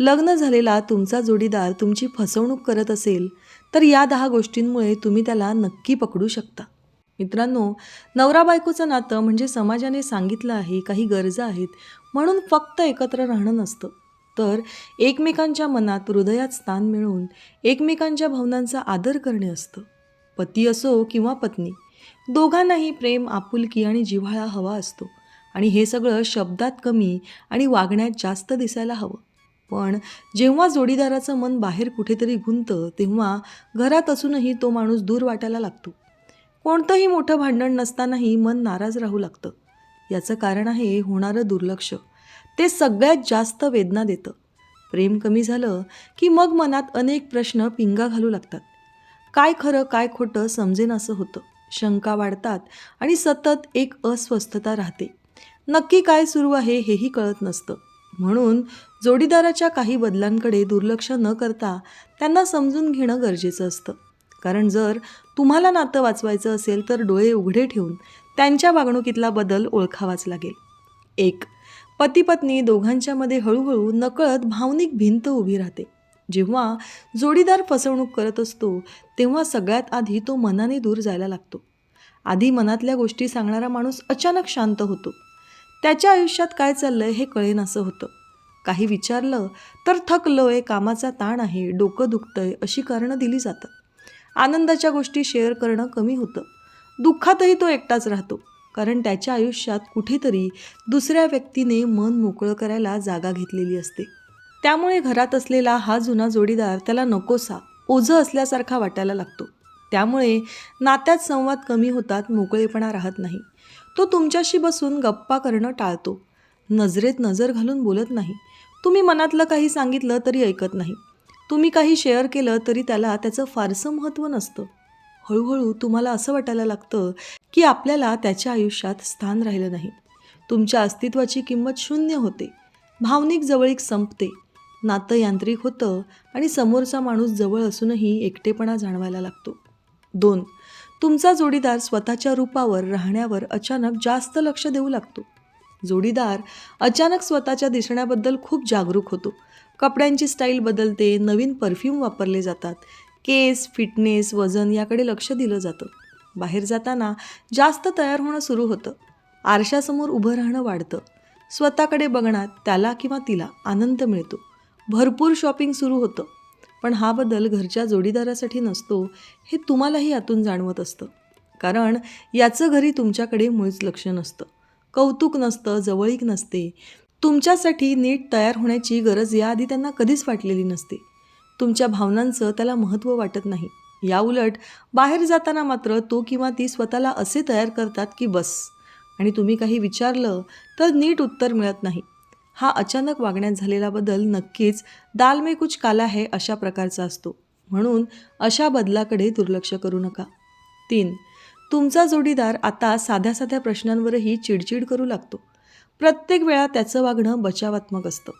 लग्न झालेला तुमचा जोडीदार तुमची फसवणूक करत असेल तर या 10 गोष्टींमुळे तुम्ही त्याला नक्की पकडू शकता. मित्रांनो, नवरा बायकोचं नातं म्हणजे समाजाने सांगितलं आहे काही गरजा आहेत म्हणून फक्त एकत्र राहणं नसतं, तर एकमेकांच्या मनात हृदयात स्थान मिळवून एकमेकांच्या भावनांचा आदर करणे असतं. पती असो किंवा पत्नी, दोघांनाही प्रेम, आपुलकी आणि जिव्हाळा हवा असतो आणि हे सगळं शब्दात कमी आणि वागण्यात जास्त दिसायला हवं. पण जेव्हा जोडीदाराचं मन बाहेर कुठेतरी गुंततं तेव्हा घरात असूनही तो माणूस दूर वाटायला लागतो. कोणतंही मोठं भांडण नसतानाही मन नाराज राहू लागतं. याचं कारण आहे होणारं दुर्लक्ष. ते सगळ्यात जास्त वेदना देतं. प्रेम कमी झालं की मग मनात अनेक प्रश्न पिंगा घालू लागतात. काय खरं काय खोटं समजेनासं होतं. शंका वाढतात आणि सतत एक अस्वस्थता राहते. नक्की काय सुरू आहे हेही कळत नसतं. म्हणून जोडीदाराच्या काही बदलांकडे दुर्लक्ष न करता त्यांना समजून घेणं गरजेचं असतं. कारण जर तुम्हाला नातं वाचवायचं असेल तर डोळे उघडे ठेवून त्यांच्या वागणुकीतला बदल ओळखावाच लागेल. 1. पती पत्नी दोघांच्यामध्ये हळूहळू नकळत भावनिक भिंत उभी राहते. जेव्हा जोडीदार फसवणूक करत असतो तेव्हा सगळ्यात आधी तो मनाने दूर जायला लागतो. आधी मनातल्या गोष्टी सांगणारा माणूस अचानक शांत होतो. त्याच्या आयुष्यात काय चाललंय हे कळेनासं होतं. काही विचारलं तर थकलोय, कामाचा ताण आहे, डोकं दुखतंय अशी कारणं दिली जातात. आनंदाच्या गोष्टी शेअर करणं कमी होतं. दुःखातही तो एकटाच राहतो, कारण त्याच्या आयुष्यात कुठेतरी दुसऱ्या व्यक्तीने मन मोकळं करायला जागा घेतलेली असते. त्यामुळे घरात असलेला हा जुना जोडीदार त्याला नकोसा, ओझं असल्यासारखा वाटायला लागतो. त्यामुळे नात्यात संवाद कमी होतात, मोकळेपणा राहत नाही. तो तुमच्याशी बसून गप्पा करणं टाळतो. नजरेत नजर घालून बोलत नाही. तुम्ही मनातलं काही सांगितलं तरी ऐकत नाही. तुम्ही काही शेअर केलं तरी त्याचं फारसं महत्त्व नसतं. हळूहळू तुम्हाला असं वाटायला लागतं की आपल्याला त्याच्या आयुष्यात स्थान राहिलं नाही. तुमच्या अस्तित्वाची किंमत शून्य होते. भावनिक जवळीक संपते. नातं यांत्रिक होतं आणि समोरचा माणूस जवळ असूनही एकटेपणा जाणवायला लागतो. 2. तुमचा जोडीदार स्वतःच्या रूपावर, राहण्यावर अचानक जास्त लक्ष देऊ लागतो. जोडीदार अचानक स्वतःच्या दिसण्याबद्दल खूप जागरूक होतो. कपड्यांची स्टाईल बदलते, नवीन परफ्यूम वापरले जातात, केस, फिटनेस, वजन याकडे लक्ष दिलं जातं. बाहेर जाताना जास्त तयार होणं सुरू होतं. आरशासमोर उभं राहणं वाढतं. स्वतःकडे बघण्यात त्याला किंवा तिला आनंद मिळतो. भरपूर शॉपिंग सुरू होतं. पण हा बदल घरच्या जोडीदारासाठी नसतो हे तुम्हालाही आतून जाणवत असतं. कारण याचं घरी तुमच्याकडे मुळीच लक्ष नसतं. कौतुक नसतं, जवळीक नसते. तुमच्यासाठी नीट तयार होण्याची गरज याआधी त्यांना कधीच वाटलेली नसते. तुमच्या भावनांचं त्याला महत्त्व वाटत नाही. याउलट बाहेर जाताना मात्र तो किंवा ती स्वतःला असे तयार करतात की बस, आणि तुम्ही काही विचारलं तर नीट उत्तर मिळत नाही. हा अचानक वागण्यात झालेला बदल नक्कीच दाल में कुछ काला है अशा प्रकारचा असतो. म्हणून अशा बदलाकडे दुर्लक्ष करू नका. 3. तुमचा जोडीदार आता साध्या साध्या प्रश्नांवरही चिडचिड करू लागतो. प्रत्येक वेळा त्याचं वागणं बचावात्मक असतं.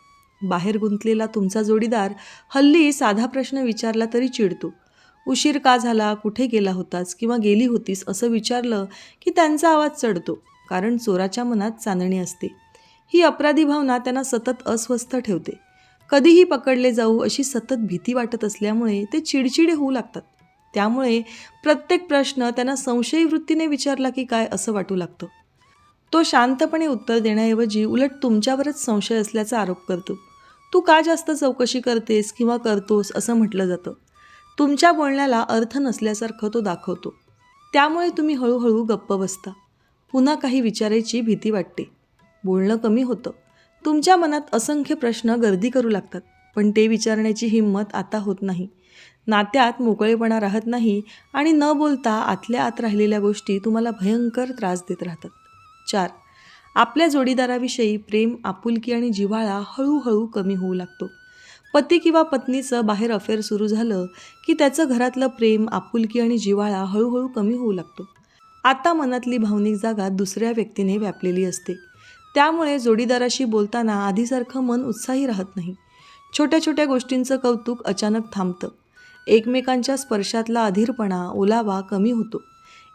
बाहेर गुंतलेला तुमचा जोडीदार हल्ली साधा प्रश्न विचारला तरी चिडतो. उशीर का झाला, कुठे गेला होतास किंवा गेली होतीस असं विचारलं की त्यांचा आवाज चढतो. कारण चोराच्या मनात चांदणी असते. ही अपराधी भावना त्यांना सतत अस्वस्थ ठेवते. कधीही पकडले जाऊ अशी सतत भीती वाटत असल्यामुळे ते चिडचिडे होऊ लागतात. त्यामुळे प्रत्येक प्रश्न त्यांना संशयी वृत्तीने विचारला की काय असं वाटू लागतं. तो शांतपणे उत्तर देण्याऐवजी उलट तुमच्यावरच संशय असल्याचा आरोप करतो. तू का जास्त चौकशी करतेस किंवा करतोस असं म्हटलं जातं. तुमच्या बोलण्याला अर्थ नसल्यासारखं तो दाखवतो. त्यामुळे तुम्ही हळूहळू गप्प बसता. पुन्हा काही विचारायची भीती वाटते. बोलणं कमी होतं. तुमच्या मनात असंख्य प्रश्न गर्दी करू लागतात. पण ते विचारण्याची हिंमत आता होत नाही. नात्यात मोकळेपणा राहत नाही आणि न बोलता आतल्या आत राहिलेल्या गोष्टी तुम्हाला भयंकर त्रास देत राहतात. 4. आपल्या जोडीदाराविषयी प्रेम, आपुलकी आणि जिव्हाळा हळूहळू कमी होऊ लागतो. पती किंवा पत्नीचं बाहेर अफेअर सुरू झालं की त्याचं घरातलं प्रेम, आपुलकी आणि जिव्हाळा हळूहळू कमी होऊ लागतो. आता मनातली भावनिक जागा दुसऱ्या व्यक्तीने व्यापलेली असते. त्यामुळे जोडीदाराशी बोलताना आधीसारखं मन उत्साही राहत नाही. छोट्या छोट्या गोष्टींचं कौतुक अचानक थांबतं. एकमेकांच्या स्पर्शातला अधीरपणा, ओलावा कमी होतो.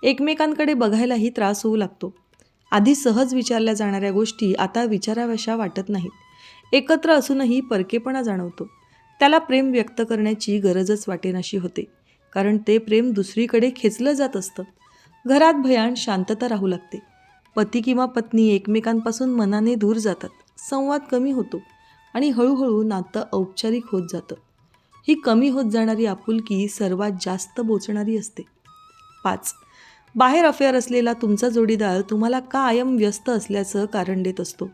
एकमेकांकडे बघायलाही त्रास होऊ लागतो. आधी सहज विचारल्या जाणाऱ्या गोष्टी आता विचाराव्याशा वाटत नाहीत. एकत्र असूनही परकेपणा जाणवतो. त्याला प्रेम व्यक्त करण्याची गरजच वाटेनाशी होते, कारण ते प्रेम दुसरीकडे खेचलं जात असतं. घरात भयान शांतता राहू लागते. पती किंवा पत्नी एकमेकांपासून मनाने दूर जातात. संवाद कमी होतो आणि हळूहळू नातं औपचारिक होत जातं. ही कमी होत जाणारी आपुलकी सर्वात जास्त बोचणारी असते. 5. बाहेर अफेअर असलेला तुमचा जोडीदार तुम्हाला कायम व्यस्त असल्याचं कारण देत असतो.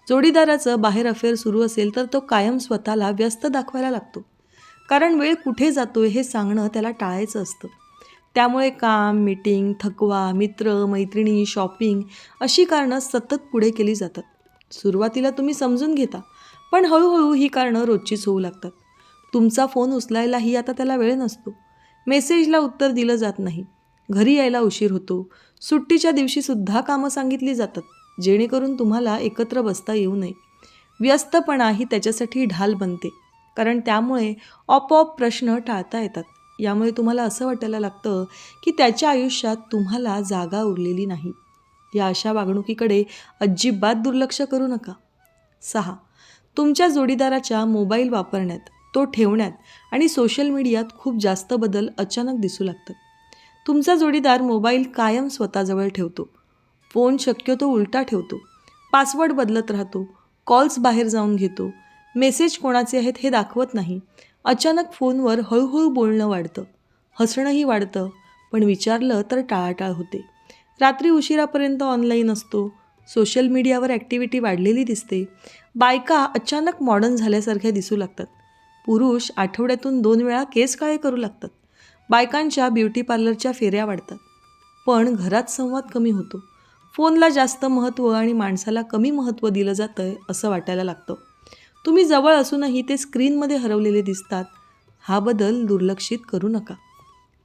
जोडीदाराचं बाहेर अफेअर सुरू असेल तर तो कायम स्वतःला व्यस्त दाखवायला लागतो, कारण वेळ कुठे जातोय हे सांगणं त्याला टाळायचं असतं. त्यामुळे काम, मीटिंग, थकवा, मित्र, मैत्रिणी, शॉपिंग अशी कारणं सतत पुढे केली जातात. सुरुवातीला तुम्ही समजून घेता, पण हळूहळू ही कारणं रोजचीच होऊ लागतात. तुमचा फोन उचलायलाही आता त्याला वेळ नसतो. मेसेजला उत्तर दिलं जात नाही. घरी यायला उशीर होतो. सुट्टीच्या दिवशीसुद्धा कामं सांगितली जातात, जेणेकरून तुम्हाला एकत्र बसता येऊ नये. व्यस्तपणा ही त्याच्यासाठी ढाल बनते, कारण त्यामुळे आपोआप प्रश्न टाळता येतात. यामुळे तुम्हाला असं वाटायला लागतं की त्याच्या आयुष्यात तुम्हाला जागा उरलेली नाही. या अशा वागणुकीकडे अजिबात दुर्लक्ष करू नका. 6. तुमच्या जोडीदाराच्या मोबाईल वापरण्यात, तो ठेवण्यात आणि सोशल मीडियात खूप जास्त बदल अचानक दिसू लागतात. तुमचा जोडीदार मोबाईल कायम स्वतःजवळ ठेवतो. फोन शक्यतो उलटा ठेवतो. पासवर्ड बदलत राहतो. कॉल्स बाहेर जाऊन घेतो. मेसेज कोणाचे आहेत हे दाखवत नाही. अचानक फोनवर हळूहळू बोलणं वाढतं. हसणंही वाढतं, पण विचारलं तर टाळाटाळ होते. रात्री उशिरापर्यंत ऑनलाईन असतो. सोशल मीडियावर ॲक्टिव्हिटी वाढलेली दिसते. बायका अचानक मॉडर्न झाल्यासारख्या दिसू लागतात. पुरुष आठवड्यातून 2 वेळा केस काळे करू लागतात. बायकांच्या ब्युटी पार्लरच्या फेऱ्या वाढतात. पण घरात संवाद कमी होतो. फोनला जास्त महत्त्व आणि माणसाला कमी महत्त्व दिलं जातं असं वाटायला लागतं. तुम्ही जवळ असूनही ते स्क्रीनमध्ये हरवलेले दिसतात. हा बदल दुर्लक्षित करू नका.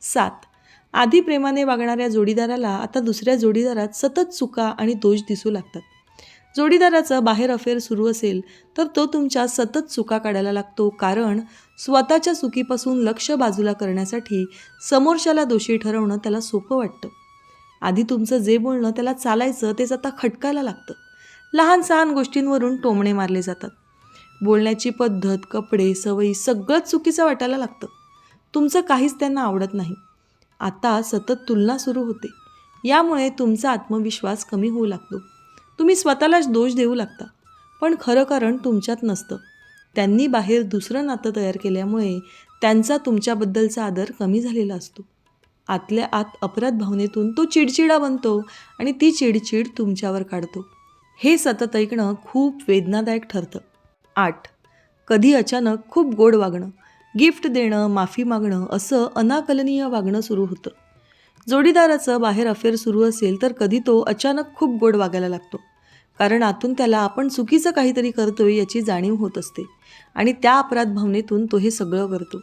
7. आधी प्रेमाने वागणाऱ्या जोडीदाराला आता दुसऱ्या जोडीदारात सतत चुका आणि दोष दिसू लागतात. जोडीदाराचं बाहेर अफेअर सुरू असेल तर तो तुमच्या सतत चुका काढायला लागतो, कारण स्वतःच्या चुकीपासून लक्ष बाजूला करण्यासाठी समोरच्याला दोषी ठरवणं त्याला सोपं वाटतं. आधी तुमचं जे बोलणं त्याला चालायचं तेच आता खटकायला लागतं. लहान सहान गोष्टींवरून टोमणे मारले जातात. बोलण्याची पद्धत, कपडे, सवयी सगळंच चुकीचं वाटायला लागतं. तुमचं काहीच त्यांना आवडत नाही. आता सतत तुलना सुरू होते. यामुळे तुमचा आत्मविश्वास कमी होऊ लागतो. तुम्ही स्वतःलाच दोष देऊ लागता, पण खरं कारण तुमच्यात नसतं. त्यांनी बाहेर दुसरं नातं तयार केल्यामुळे त्यांचा तुमच्याबद्दलचा आदर कमी झालेला असतो. आतल्या आत अपराध भावनेतून तो चिडचिडा बनतो आणि ती चिडचिड तुमच्यावर काढतो. हे सतत ऐकणं खूप वेदनादायक ठरतं. 8. कधी अचानक खूप गोड वागणं, गिफ्ट देणं, माफी मागणं असं अनाकलनीय वागणं सुरू होतं. जोडीदाराचं बाहेर अफेअर सुरू असेल तर कधी तो अचानक खूप गोड वागायला लागतो, कारण आतून त्याला आपण चुकीचं काहीतरी करतोय याची जाणीव होत असते आणि त्या अपराध भावनेतून तो हे सगळं करतो.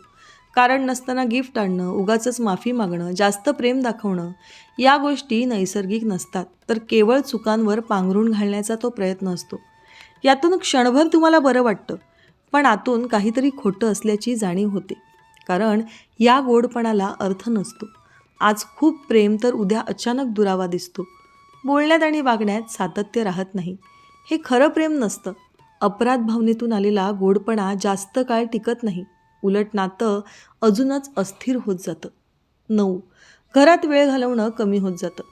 कारण नसताना गिफ्ट आणणं, उगाचच माफी मागणं, जास्त प्रेम दाखवणं या गोष्टी नैसर्गिक नसतात, तर केवळ चुकांवर पांघरून घालण्याचा तो प्रयत्न असतो. यातून क्षणभर तुम्हाला बरं वाटतं, पण आतून काहीतरी खोटं असल्याची जाणीव होते, कारण या गोडपणाला अर्थ नसतो. आज खूप प्रेम तर उद्या अचानक दुरावा दिसतो. बोलण्यात आणि वागण्यात सातत्य राहत नाही. हे खरं प्रेम नसतं. अपराध भावनेतून आलेला गोडपणा जास्त काळ टिकत नाही. उलट नातं अजूनच अस्थिर होत जातं. 9. घरात वेळ घालवणं कमी होत जातं.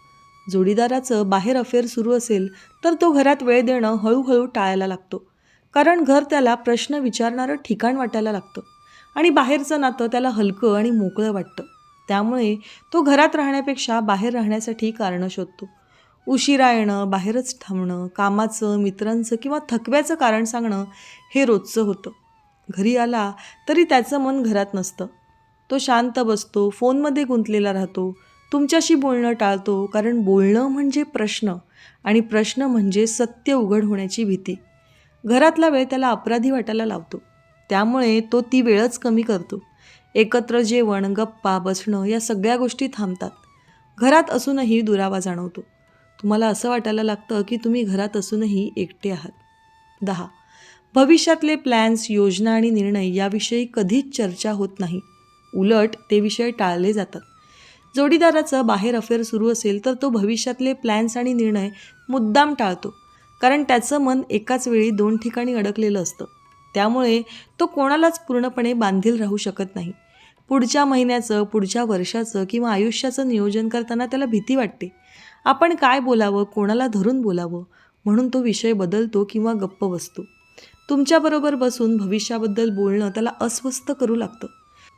जोडीदाराचं बाहेर अफेअर सुरू असेल तर तो घरात वेळ देणं हळूहळू टाळायला लागतो, कारण घर त्याला प्रश्न विचारणारं ठिकाण वाटायला लागतं आणि बाहेरचं नातं त्याला हलकं आणि मोकळं वाटतं. त्यामुळे तो घरात राहण्यापेक्षा बाहेर राहण्यासाठी कारणं शोधतो. उशिरा येणं, बाहेरच थांबणं, कामाचं, मित्रांचं किंवा थकव्याचं कारण सांगणं हे रोजचं होतं. घरी आला तरी त्याचं मन घरात नसतं. तो शांत बसतो, फोनमध्ये गुंतलेला राहतो, तुमच्याशी बोलणं टाळतो, कारण बोलणं म्हणजे प्रश्न आणि प्रश्न म्हणजे सत्य उघड होण्याची भीती. घरातला वेळ त्याला अपराधी वाटायला लावतो. त्यामुळे तो ती वेळच कमी करतो. एकत्र जेवण, गप्पा, बसणं या सगळ्या गोष्टी थांबतात. घरात असूनही दुरावा जाणवतो. तुम्हाला असं वाटायला लागतं की तुम्ही घरात असूनही एकटे आहात. 10. भविष्यातले प्लॅन्स, योजना आणि निर्णय याविषयी कधीच चर्चा होत नाही. उलट ते विषय टाळले जातात. जोडीदाराचं बाहेर अफेअर सुरू असेल तर तो भविष्यातले प्लॅन्स आणि निर्णय मुद्दाम टाळतो, कारण त्याचं मन एकाच वेळी 2 ठिकाणी अडकलेलं असतं. त्यामुळे तो कोणालाच पूर्णपणे बांधील राहू शकत नाही. पुढच्या महिन्याचं, पुढच्या वर्षाचं किंवा आयुष्याचं नियोजन करताना त्याला भीती वाटते. आपण काय बोलावं, कोणाला धरून बोलावं, म्हणून तो विषय बदलतो किंवा गप्प बसतो. तुमच्याबरोबर बसून भविष्याबद्दल बोलणं त्याला अस्वस्थ करू लागतं.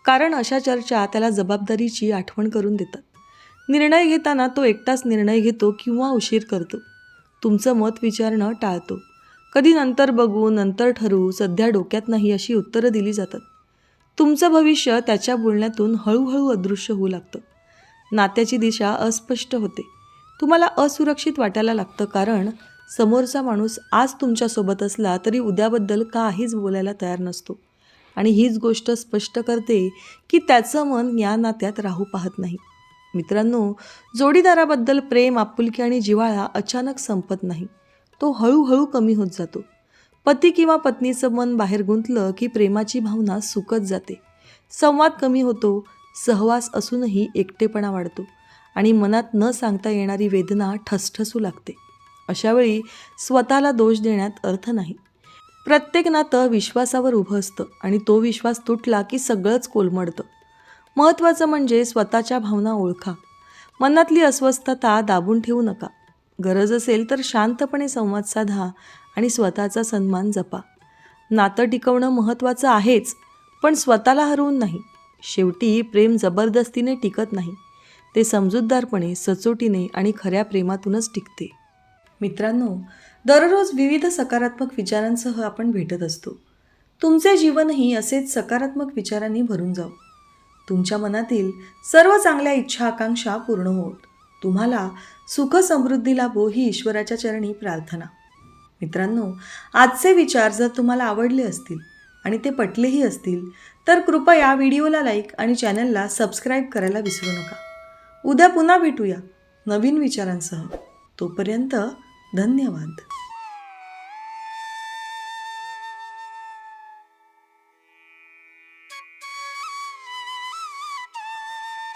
कारण अशा चर्चा त्याला जबाबदारीची आठवण करून देतात. निर्णय घेताना तो एकटाच निर्णय घेतो किंवा उशीर करतो. तुमचं मत विचारणं टाळतो. कधी नंतर बघू, नंतर ठरवू, सध्या डोक्यात नाही अशी उत्तरं दिली जातात. तुमचं भविष्य त्याच्या बोलण्यातून हळूहळू अदृश्य होऊ लागतं. नात्याची दिशा अस्पष्ट होते. तुम्हाला असुरक्षित वाटायला लागतं, कारण समोरचा माणूस आज तुमच्यासोबत असला तरी उद्याबद्दल काहीच बोलायला तयार नसतो. आणि हीच गोष्ट स्पष्ट करते की त्याचं मन या नात्यात राहू पाहत नाही. मित्रांनो, जोडीदाराबद्दल प्रेम, आपुलकी आणि जिव्हाळा अचानक संपत नाही. तो हळूहळू कमी होत जातो. पती किंवा पत्नीचं मन बाहेर गुंतलं की प्रेमाची भावना सुकत जाते. संवाद कमी होतो, सहवास असूनही एकटेपणा वाढतो आणि मनात न सांगता येणारी वेदना ठसठसू लागते. अशावेळी स्वतःला दोष देण्यात अर्थ नाही. प्रत्येक नातं विश्वासावर उभं असतं आणि तो विश्वास तुटला की सगळंच कोलमडतं. महत्त्वाचं म्हणजे स्वतःच्या भावना ओळखा. मनातली अस्वस्थता दाबून ठेवू नका. गरज असेल तर शांतपणे संवाद साधा आणि स्वतःचा सन्मान जपा. नातं टिकवणं महत्त्वाचं आहेच, पण स्वतःला हरवून नाही. शेवटी प्रेम जबरदस्तीने टिकत नाही. ते समजूतदारपणे, सचोटीने आणि खऱ्या प्रेमातूनच टिकते. मित्रांनो, दररोज विविध सकारात्मक विचारांसह आपण भेटत असतो. तुमचे जीवनही असेच सकारात्मक विचारांनी भरून जावो. तुमच्या मनातील सर्व चांगल्या इच्छा आकांक्षा पूर्ण होत. तुम्हाला सुख समृद्धी लाभो ही ईश्वराच्या चरणी प्रार्थना. मित्रांनो, आजचे विचार जर तुम्हाला आवडले असतील आणि ते पटलेही असतील तर कृपया व्हिडिओला लाईक आणि चॅनलला सबस्क्राईब करायला विसरू नका. उद्या पुन्हा भेटूया नवीन विचारांसह. तोपर्यंत धन्यवाद.